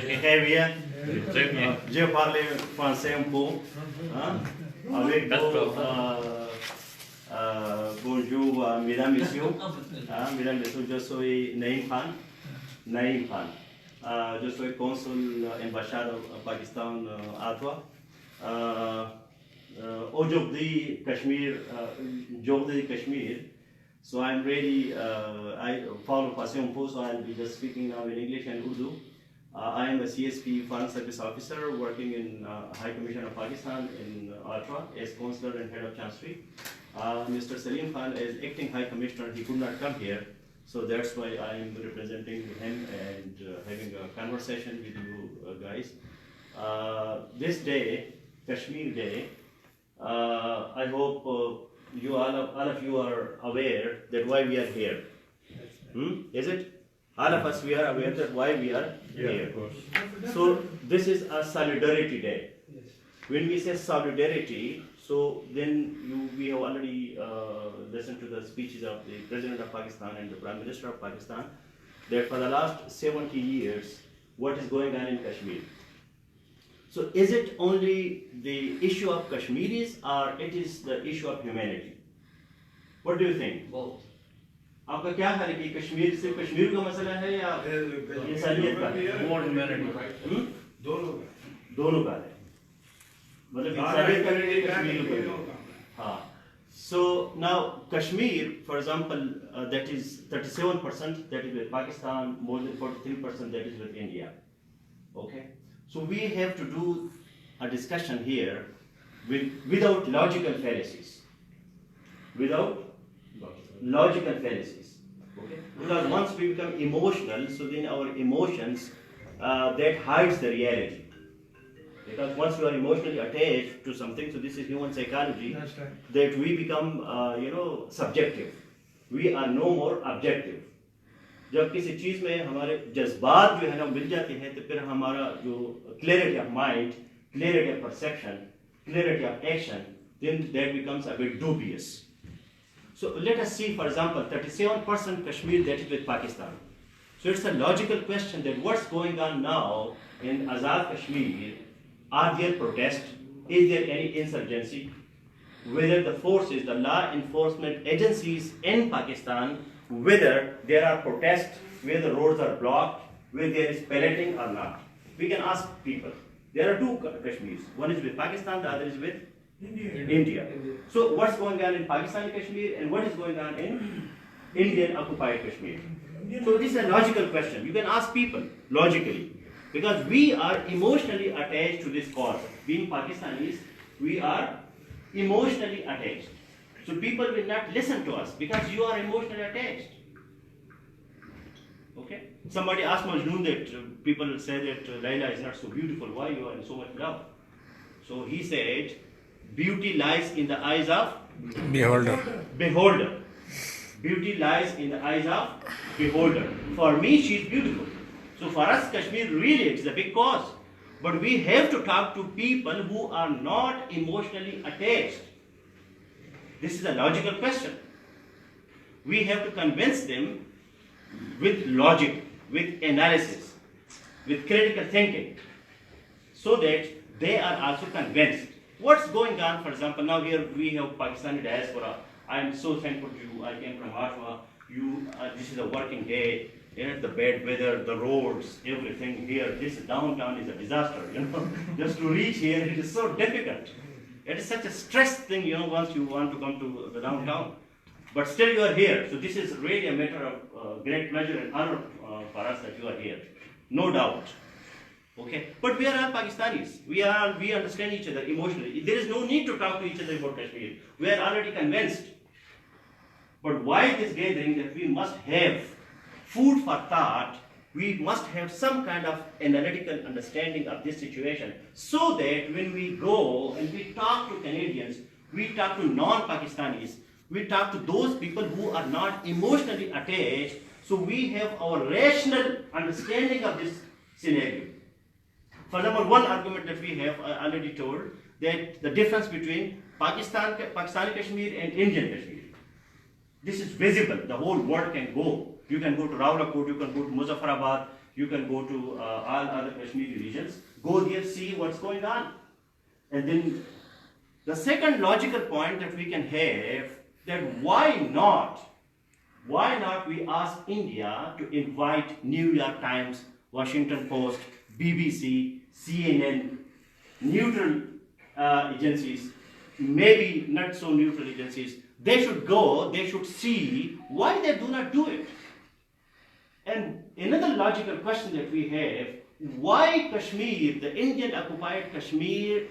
Très bien. Très bien. Je parle français un peu. Hein, avec vous. Bonjour, mesdames, messieurs. Mesdames, messieurs, je suis Naïm Khan. Naïm Khan. Je suis consul ambassadeur Pakistan à Ottawa. Aujourd'hui, Kashmir, Kashmir. So I'm really, I follow Passion Post, so I'll be just speaking now in English and Urdu. I am a CSP Foreign Service Officer working in High Commission of Pakistan in Ottawa as Consular and Head of Chancery. Mr. Salim Khan is Acting High Commissioner, he could not come here, so that's why I am representing him and having a conversation with you guys. This day, Kashmir Day, I hope you all of you are aware that why we are here. Is it? All of us, we are aware that why we are here. So this is a solidarity day. Yes. When we say solidarity, so then we have already listened to the speeches of the President of Pakistan and the Prime Minister of Pakistan, that for the last 70 years, what is going on in Kashmir. So is it only the issue of Kashmiris or it is the issue of humanity? What do you think? Both. आपका क्या ख्याल है कि कश्मीर सिर्फ कश्मीर का मसला है या इंसानियत का? More humanity. दोनों का है. मतलब इंसानियत का भी कश्मीर का. हाँ. So now Kashmir, for example, that is 37%, that is with Pakistan, more than 43% that is with India. Okay. So we have to do a discussion here without logical fallacies. Without logical fallacies. Okay? Because once we become emotional, so then our emotions, that hides the reality. Because once we are emotionally attached to something, so this is human psychology, that we become, subjective. We are no more objective. जब किसी चीज़ में हमारे जज्बात जो है ना मिल जाते हैं तो फिर हमारा जो clarity of mind, clarity of perception, clarity of action, then that becomes a bit dubious. So let us see, for example, 37% Kashmir that is with Pakistan. So it's a logical question that what's going on now in Azad Kashmir? Are there protests? Is there any insurgency? Whether the forces, the law enforcement agencies in Pakistan, whether there are protests, where the roads are blocked, where there is pelleting or not. We can ask people. There are two Kashmirs. One is with Pakistan, the other is with India. So what's going on in Pakistani Kashmir and what is going on in Indian occupied Kashmir? So this is a logical question. You can ask people logically. Because we are emotionally attached to this cause. Being Pakistanis, we are emotionally attached. So people will not listen to us because you are emotionally attached. Okay? Somebody asked Majnun that people say that Laila is not so beautiful. Why you are in so much love? So he said, beauty lies in the eyes of beholder. Beholder. Beauty lies in the eyes of beholder. For me, she is beautiful. So for us, Kashmir really is a big cause. But we have to talk to people who are not emotionally attached. This is a logical question. We have to convince them with logic, with analysis, with critical thinking, so that they are also convinced. What's going on, for example, now here we have Pakistani diaspora. I am so thankful to you. I came from Ottawa. This is a working day. The bad weather, the roads, everything here. This downtown is a disaster. Just to reach here, it is so difficult. It is such a stress thing, once you want to come to the downtown. But still you are here. So this is really a matter of great pleasure and honor for us that you are here. No doubt. Okay? But we are all Pakistanis. We understand each other emotionally. There is no need to talk to each other about Kashmir. We are already convinced. But why this gathering that we must have food for thought, we must have some kind of analytical understanding of this situation so that when we go and we talk to Canadians, we talk to non-Pakistanis, we talk to those people who are not emotionally attached, so we have our rational understanding of this scenario. For example, one argument that we have already told, that the difference between Pakistani Kashmir and Indian Kashmir. This is visible, the whole world can go. You can go to Rawalakot, you can go to Muzaffarabad, You can go to all other Kashmiri regions. Go there, see what's going on. And then the second logical point that we can have, that why not we ask India to invite New York Times, Washington Post, BBC, CNN, neutral agencies, maybe not so neutral agencies. They should go, they should see why they do not do it. And another logical question that we have, why Kashmir, the Indian occupied Kashmir,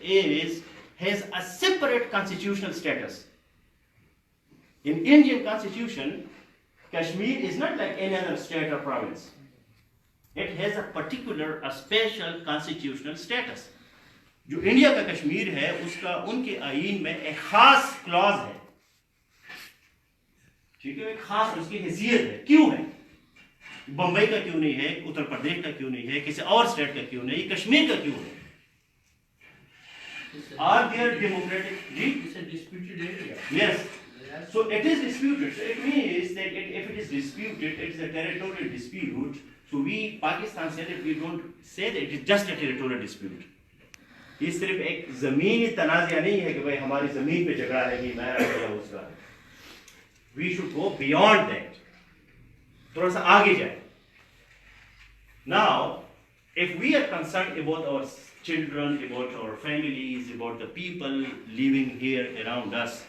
has a separate constitutional status. In Indian constitution, Kashmir is not like any other state or province. It has a particular, a special constitutional status. जो India का कश्मीर है उसका उनके आईन में एक खास clause है, ठीक है, एक खास उसकी हैसियत है. क्यों है? बम्बई का क्यों नहीं है, उत्तर प्रदेश का क्यों नहीं है, किसी और स्टेट का क्यों नहीं, कश्मीर का क्यों है? Are there democratic? It's a disputed area. Yes. So it is disputed. So it means that if it is disputed, it is a territorial dispute. So we, Pakistan said that we don't say that it is just a territorial dispute. ये सिर्फ एक जमीनी तनाज़ा नहीं है कि भाई हमारी जमीन पे झगड़ा है कि मेरा है उसका. We should go beyond that. थोड़ा सा आगे जाए. Now, if we are concerned about our children, about our families, about the people living here around us,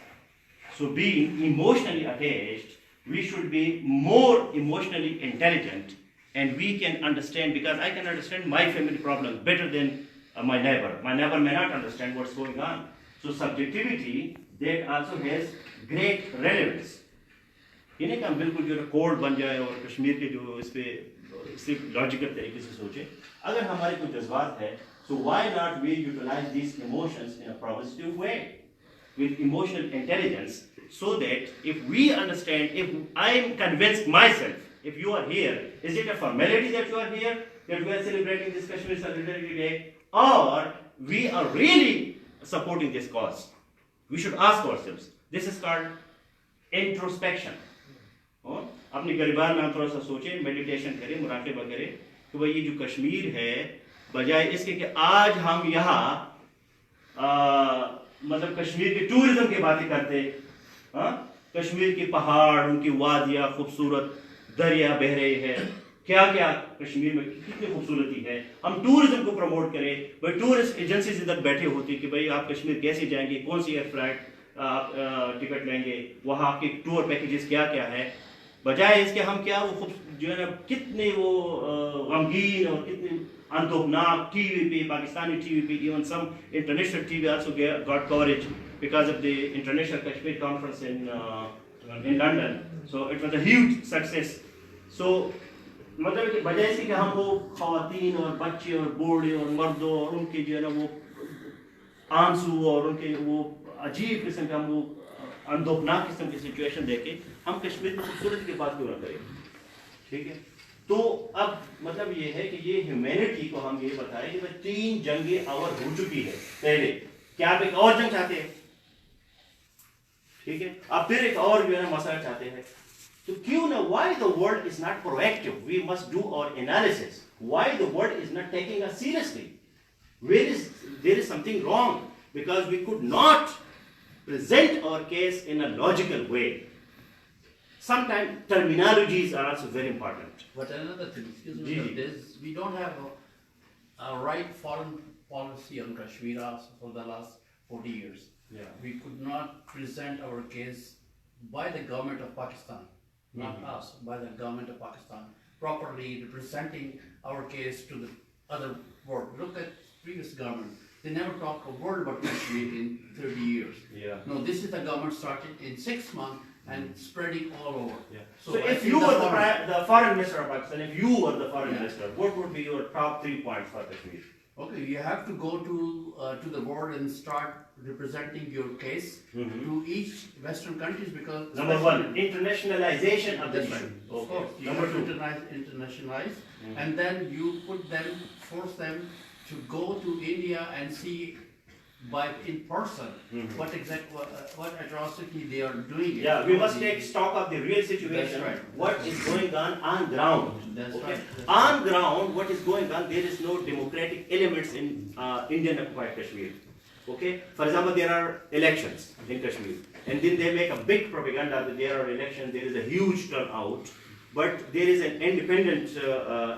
so being emotionally attached, we should be more emotionally intelligent, and we can understand, because I can understand my family problems better than my neighbor. My neighbor may not understand what's going on. So subjectivity, that also has great relevance. ये नहीं कि हम बिल्कुल जो code बन जाए और कश्मीर के जो इस पे सिर्फ लॉजिकल तरीके से सोचे. अगर हमारे कुछ जज्बात है, so why not we utilize these emotions in a positive way with emotional intelligence, so that if we understand, if I am convinced myself, if you are here, is it a formality that you are here, that we are celebrating this Kashmir Solidarity Day, or we are really supporting this cause? We should ask ourselves. This is called introspection. अपनी गरिबान में हम थोड़ा सा सोचें, meditation करें, मुराक़बा करें कि भाई ये जो कश्मीर है, बजाय इसके कि आज हम यहाँ मतलब कश्मीर के टूरिज्म की बातें करते, कश्मीर के पहाड़, उनकी वादियाँ, खूबसूरत दरिया बह रहे हैं, क्या क्या कश्मीर में कितनी खूबसूरती है, हम टूरिज्म को प्रमोट करें. भाई टूरिस्ट एजेंसीज इधर बैठे होती कि भाई आप कश्मीर कैसे जाएंगे, कौन सी एयर फ्लाइट आप टिकट लेंगे, वहाँ के टूर पैकेजेस क्या क्या है, बजाय इसके हम क्या वो खूब जो है ना कितने वो गमगीन और कितने अंतोपनाक टीवी पे, पाकिस्तानी टीवी पे, even some international TV also got coverage because of the International Kashmir Conference in London. So it was a huge success. So मतलब कि बजाय इसके कि हम वो ख़वातीन और बच्चे और बूढ़े और मर्दों और उनके जो है ना वो आंसू और उनके वो अजीब किस्म का वो अंदोपनाक किस्म की सिचुएशन देखे, हम कश्मीर की खूबसूरती की बात क्यों ना करें? ठीक है. तो अब मतलब ये है कि ये ह्यूमैनिटी को हम ये बताएं कि भाई 3 जंगें और हो चुकी है पहले, क्या आप एक और जंग चाहते हैं? ठीक है, आप फिर एक और जो है ना मसला चाहते हैं. तो क्यों ना, why the world is not proactive? We must do our analysis. Why the world is not taking us seriously? There is something wrong, because we could not present our case in a logical way. Sometimes terminologies are also very important. But another thing, excuse me, is we don't have a right foreign policy on Kashmir for the last 40 years. Yeah. We could not present our case by the government of Pakistan, not us, by the government of Pakistan, properly representing our case to the other world. Look at previous government. They never talked a word about Kashmir in 30 years. Yeah. No, this is the government started in 6 months and spreading all over. Yeah. So if you were the foreign minister of Pakistan, if you were the foreign minister, what would be your top 3 points for Kashmir? Okay, you have to go to the board and start representing your case to each Western countries, because number 1, internationalization of the that's issue. right. Of Okay. course, you Number have 2. to internationalize, and then you put them, force them to go to India and see by in person what atrocity they are doing. Yeah, we must take stock of the real situation. That's right. What is going on ground? That's Okay? right. On ground, what is going on? There is no democratic elements in Indian occupied Kashmir. Okay. For example, there are elections in Kashmir, and then they make a big propaganda that there are elections. There is a huge turnout, but there is an independent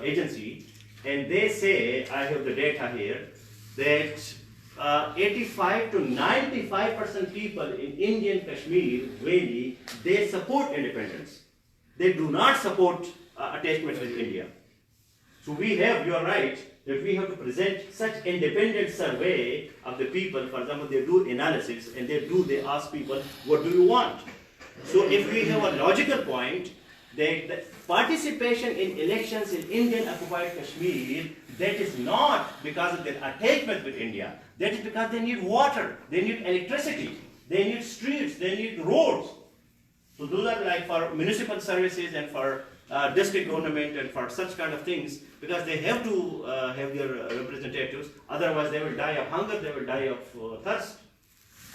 agency, and they say, I have the data here, that 85 to 95% people in Indian Kashmir, really, they support independence. They do not support attachment with India. So we have, you are right, that we have to present such independent survey of the people. For example, they do analysis and they ask people, what do you want? So if we have a logical point, that the participation in elections in Indian occupied Kashmir, that is not because of their attachment with India. That is because they need water, they need electricity, they need streets, they need roads. So those are like for municipal services and for district government and for such kind of things, because they have to have their representatives, otherwise they will die of hunger, they will die of thirst.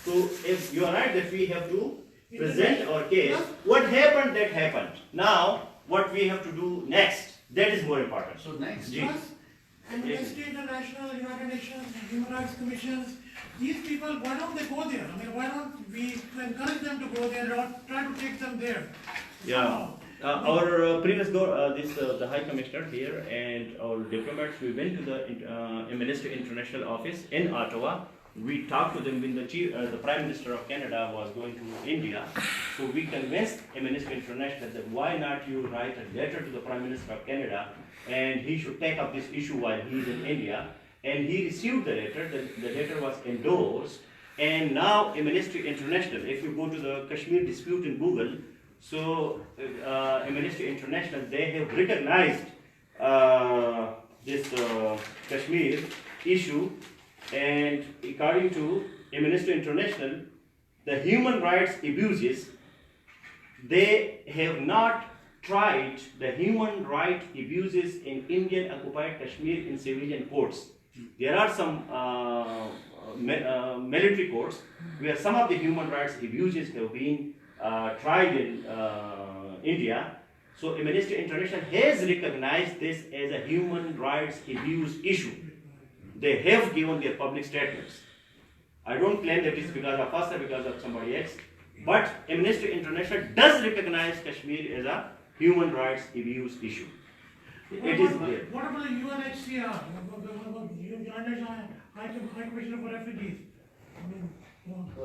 So if you are right that we have to present our case, what happened, that happened. Now, what we have to do next, that is more important. So next, Amnesty International, United Nations, Human Rights Commissions, these people, why don't they go there? I mean, why don't we encourage them to go there or try to take them there? Yeah. Our previous the High Commissioner here and our diplomats, we went to the Amnesty International office in Ottawa. We talked to them when the Prime Minister of Canada was going to India. So we convinced Amnesty International that why not you write a letter to the Prime Minister of Canada and he should take up this issue while he is in India. And he received the letter, the letter was endorsed. And now Amnesty International, if you go to the Kashmir dispute in Google, so Amnesty International, they have recognized this Kashmir issue. And according to Amnesty International, the human rights abuses, they have not tried the human rights abuses in Indian occupied Kashmir in civilian courts. There are some military courts where some of the human rights abuses have been tried in India. So Amnesty International has recognized this as a human rights abuse issue. They have given their public statements. I don't claim that it's because of us or because of somebody else, but Amnesty International does recognize Kashmir as a human rights abuse issue. It is there. What about the UNHCR? United High Commissioner for Refugees? I mean,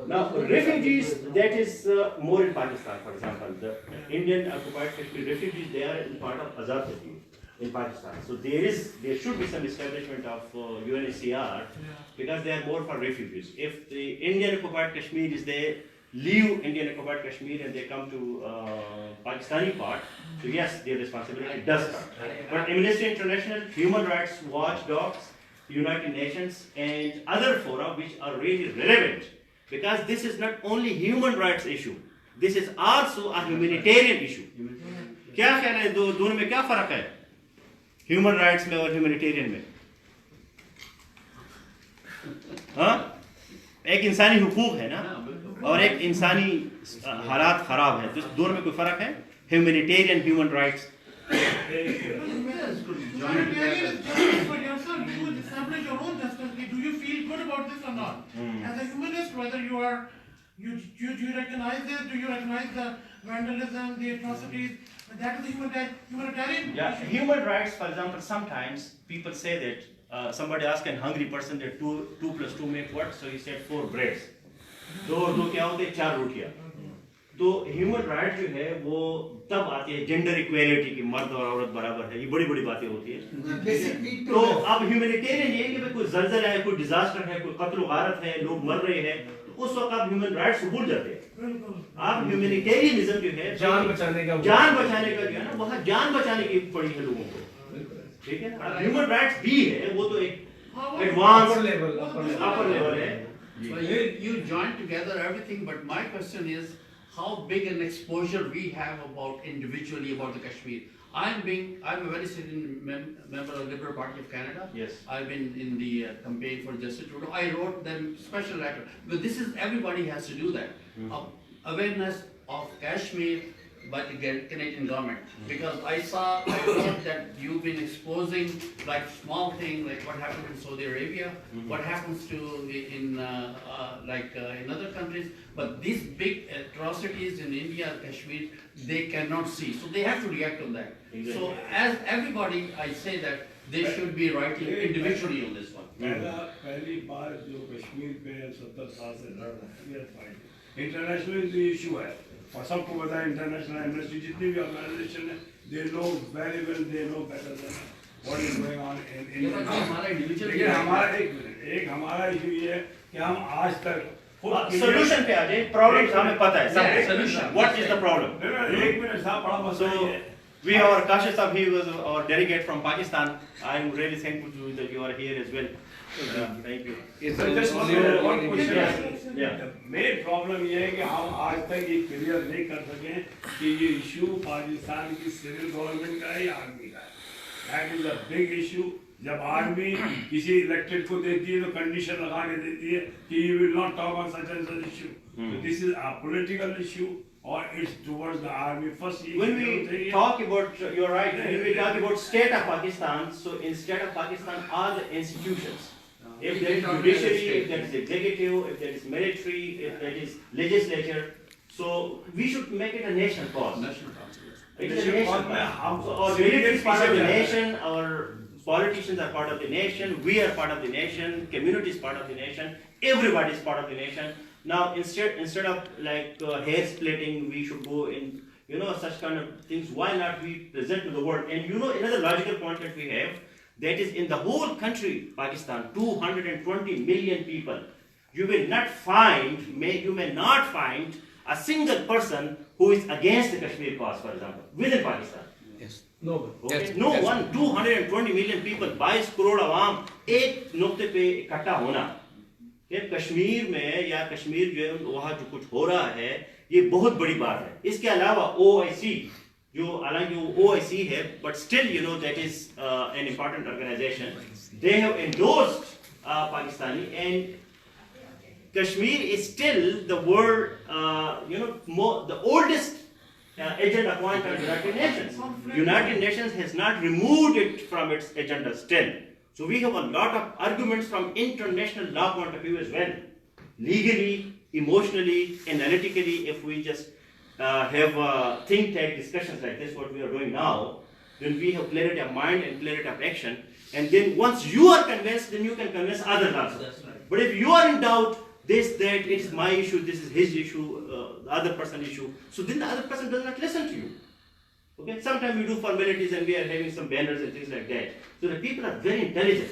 Now, refugees, that is more in Pakistan, for example. The Indian occupied Kashmir refugees, they are in part of Azad Kashmir in Pakistan. So there should be some establishment of UNHCR because they are more for refugees. If the Indian occupied Kashmir is there, leave Indian occupied Kashmir and they come to Pakistani part, so yes, their responsibility does come. But Amnesty International, Human Rights Watchdogs, United Nations and other fora which are really relevant, because this is not only human rights issue, this is also a humanitarian issue. क्या कह रहे हैं दोनों में क्या फर्क है human rights में और ह्यूमैनिटेरियन में? हाँ, एक इंसानी हुकूक है ना और एक इंसानी हालात खराब है, तो दोनों में कोई फर्क है? Humanitarian human rights establish your own justice. Do you feel good about this or not? As a humanist, whether you recognize this, do you recognize the vandalism, the atrocities? That is the humanitarian. Yeah, human rights, for example, sometimes people say that somebody asked a hungry person that 2 plus 2 make what? So he said 4 breads. दो क्या होते हैं? 4 रोटियां. तो human right जो है वो तब आती है जेंडर इक्वेलिटी की, मर्द और औरत बराबर है, ये बड़ी बड़ी बातें होती है. तो अब ह्यूमैनिटेरियन ये कि कोई जलजला है, कोई डिजास्टर है, कोई कत्ल गारत है, लोग मर रहे हैं, तो उस वक्त आप ह्यूमन राइट्स को भूल जाते हैं. आप ह्यूमैनिटेरियनिज्म जो है जान बचाने का जो है ना, वहाँ जान बचाने की पड़ी है लोगों को. ठीक है, ह्यूमन राइट्स भी है, वो तो एक एडवांस अपर लेवल है. You join together everything, but my question is, how big an exposure we have about individually about the Kashmir? I'm a very sitting member of the Liberal Party of Canada. Yes. I've been in the campaign for Justice Trudeau. I wrote them special letter, but this is, everybody has to do that. Awareness of Kashmir by the Canadian government. Because I thought that you've been exposing like small thing, like what happened in Saudi Arabia, what happens to in other countries, but these big atrocities in India, Kashmir, they cannot see. So they have to react on that. Exactly. So as everybody, I say that they should be writing individually on this one. पहली बार जो कश्मीर पे 70 साल से लड़ रहे हैं, international issue है और सबको पता है इंटरनेशनल एमनेस्टी जितनी भी ऑर्गेनाइजेशन है, they know very well, they know better than what is going on in लेकिन हमारा इशू ये है कि हम आज तक Solution पे आ जाए, problem हमें पता है सब। Solution. What is the problem? एक मिनट साहब बड़ा मसला So है। we are Kashif Sahab, he was our delegate from Pakistan. I'm really thankful to you that you are here as well. Thank you. So just one question. Yeah. The main problem ये है कि हम आज तक ये clear नहीं कर सके कि ये इशू पाकिस्तान की सिविल गवर्नमेंट का है या आर्मी का है। That is a big issue. जब आर्मी किसी इलेक्टेड को देती है तो कंडीशन लगा के देती है कि you will not talk on such and such issue. So this is a political issue or it's towards the army first. When we talk about, you're right, when we talk about state of Pakistan, so in state of Pakistan are the institutions. If there is judiciary, if there is executive, if there is military, if there is legislature, so we should make it a nation cause. National Council. It is a nation cause. So our military is part of the nation, our politicians are part of the nation, we are part of the nation, community is part of the nation, everybody is part of the nation. Now instead of like hair splitting, we should go in, such kind of things. Why not we present to the world? And another logical point that we have, that is in the whole country, Pakistan, 220 million people. You may not find a single person who is against the Kashmir cause, for example, within Pakistan. Yes. Okay? Yes. No one, 220 million people, 22 crore आवाम एक नुक्ते पे इकट्ठा होना कि कश्मीर में या कश्मीर जो है वहाँ जो कुछ हो रहा है ये बहुत बड़ी बात है। इसके अलावा OIC जो हालांकि वो OIC है, but still that is an important organization. They have endorsed Pakistani, and Kashmir is still the world the oldest agent appointed by the United Nations. United Nations has not removed it from its agenda still. So we have a lot of arguments from international law point of view as well. Legally, emotionally, analytically, if we just have think tank discussions like this, what we are doing now, then we have clarity of mind and clarity of action. And then once you are convinced, then you can convince others also. That's right. But if you are in doubt, that it is my issue, this is his issue, the other person's issue, so then the other person does not listen to you. Okay, sometimes we do formalities and we are having some banners and things like that. So the people are very intelligent.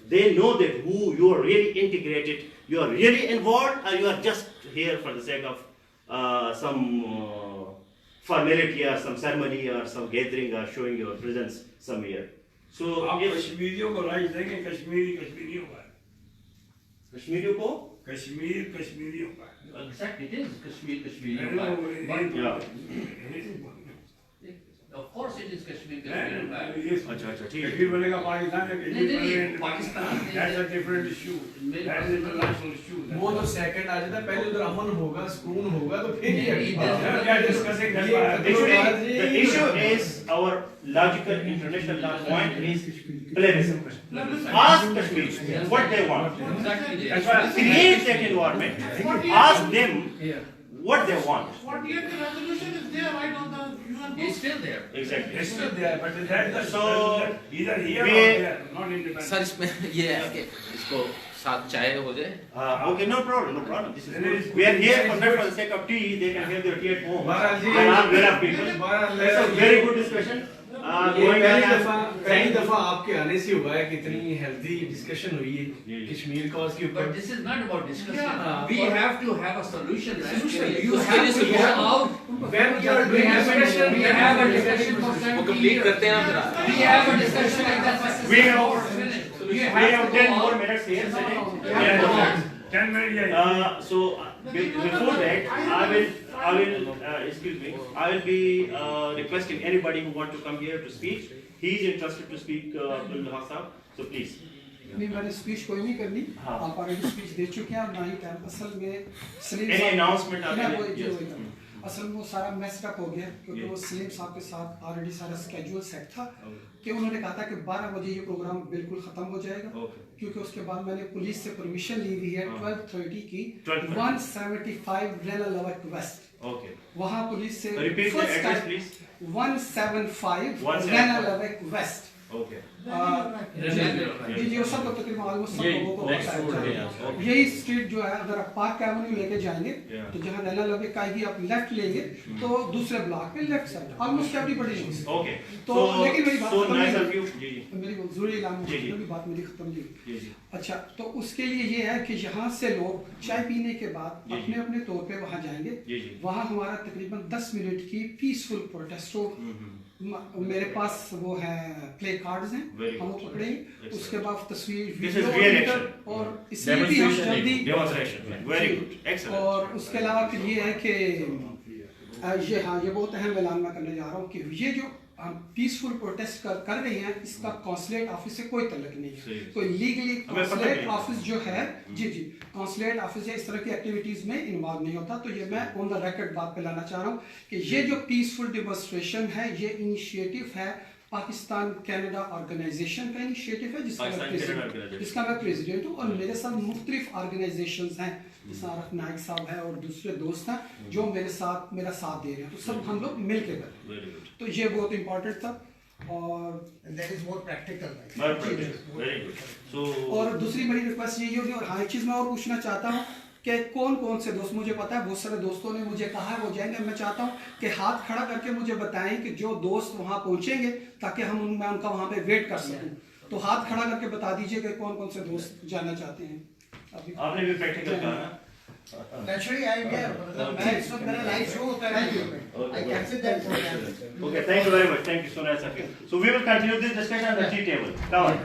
They know that who you are really integrated, you are really involved, or you are just here for the sake of some formality or some ceremony or some gathering or showing your presence somewhere. So आप if कश्मीरियों को right देंगे, कश्मीरियों का है। कश्मीरियों को कश्मीरियों का है। Exactly, it is Kashmir. yeah. Of course it is Kashmir. अच्छा ठीक है। कश्मीर बनेगा पाकिस्तान या नहीं, Pakistan That's a different issue. That is international issue. वो तो सेकंड आ जाता है, पहले उधर अमन होगा, सुकून होगा, तो फिर नहीं, We are discussing that. Actually, the issue is our logical international law point is plebiscite. Ask Kashmir what they want. Exactly. Create that environment. Ask them what they want. 48th resolution is there right on the UN It's book. still there. Exactly. It's still there, but that's So, either here or we- there, not independent. Sir इसमें ये है कि इसको साथ चाय हो जाए। Okay, no problem. This is good. We are here for not for the sake of tea. They can have their tea at home. Maharaj ji, There are well of people. Maharaj, It's a very good discussion. ये Going पहली दफा आपके आने से हुआ है कि इतनी हेल्दी डिस्कशन हुई है जी। कश्मीर कॉज के But ऊपर। this is not about discussing. Yeah. We have to have a solution. man. Solution. You have to go out. When you are doing discussion, We have a discussion for वो 70 complete years. करते हैं हम जरा। We have a discussion like that for We 6 have- hours. You We have have to 10 go more out. minutes here. No, sitting. no, Yeah, no. no. 10 minutes, yeah. So before that, I will I will excuse me. I will be requesting anybody who want to come here to speak. He is interested to speak, Abdul Hassan. So please. नहीं मैंने speech कोई नहीं करनी हाँ। आप already speech दे चुके हैं और ना ही टाइम असल में सलीम Any announcement मैं आपने- वही Yes. वही करूँ। असल में वो सारा मेस्ड अप हो गया क्योंकि वो सलीम साहब के साथ ऑलरेडी सारा स्केड्यूल सेट था कि उन्होंने कहा था कि 12 बजे ये प्रोग्राम बिल्कुल खत्म हो जाएगा Okay. क्योंकि उसके बाद मैंने पुलिस से परमिशन ली हुई है 12:30 की 12:30 175 रेला लवक वेस्ट Okay. वहाँ पुलिस से Repeat the first address, time please. 175 175 रेला लवक वेस्ट Okay. जी जी वो सब तो तकरीबन ऑलमोस्ट सब लोगों को next पता है road है जाएगा। यहाँ। यही स्ट्रीट जो है अगर आप पार्क एवेन्यू लेके जाएंगे Yeah. तो जहाँ नैना लवे का ही आप लेफ्ट लेंगे तो दूसरे ब्लॉक पे left side almost everybody knows Okay. तो लेकिन मेरी बात so खत्म nice नहीं of you. हुई। जी जी मेरी वो जरूरी ऐलान जी, जी। भी बात मेरी खत्म नहीं हुई। जी जी अच्छा तो उसके लिए ये है कि यहाँ से लोग चाय पीने के बाद जी, जी। अपने अपने तौर पे वहाँ जाएंगे जी जी वहाँ हमारा तकरीबन 10 मिनट की पीसफुल प्रोटेस्ट होगा मेरे पास वो है प्ले कार्ड्स हैं Very हम वो good. पकड़ेंगे Excellent. उसके बाद तस्वीर This is video real editor action. और इसलिए भी हम Demonstration जल्दी demonstration. Very good. Excellent. और उसके अलावा फिर ये है कि ये हाँ ये बहुत अहम ऐलान मैं करने जा रहा हूँ कि ये जो हम पीसफुल प्रोटेस्ट कर रहे हैं इसका कॉन्सुलेट ऑफिस से कोई तल्लुक नहीं सही है है। कोई लीगली हमें पता कॉन्सुलेट नहीं है। ऑफिस जो है जी जी कॉन्सुलेट ऑफिस या इस तरह की एक्टिविटीज में इन्वॉल्व नहीं होता तो ये मैं ऑन द रिकॉर्ड बात पे लाना चाह रहा हूँ कि ये जो पीसफुल डिमॉन्स्ट्रेशन है ये इनिशिएटिव है पाकिस्तान कनाडा ऑर्गेनाइजेशन का इनिशिएटिव है पाकिस्तान कनाडा organization। जिसका मैं प्रेसिडेंट हूँ और मेरे साथ मुख्तलिफ ऑर्गेनाइजेशंस हैं जैसे आरफ नाइक साहब है और दूसरे दोस्त हैं जो मेरे साथ मेरा साथ दे रहे हैं तो सब हम लोग मिल के कर रहे हैं Very good. तो ये बहुत इंपॉर्टेंट था और And that is more practical, right? Very good. Very good. So और दूसरी मेरी रिक्वेस्ट यही होगी और हाँ एक चीज़ मैं और पूछना चाहता हूँ कि कौन कौन से दोस्त मुझे पता है बहुत सारे दोस्तों ने मुझे कहा है वो जाएंगे मैं चाहता हूँ कि हाथ खड़ा करके मुझे बताएं कि जो दोस्त वहाँ पहुँचेंगे ताकि मैं उनका वहाँ पे वेट कर सकूँ तो हाथ खड़ा करके बता दीजिए कि कौन कौन से दोस्त जाना चाहते हैं अभी आपने भी प्रैक्टिकल कहा ना Naturally, I am here. मतलब मैं इस वक्त मेरा live show होता है। I cancel that program. Okay, thank you very much. Thank you so much of you. So we will continue this discussion at the tea table. Come on.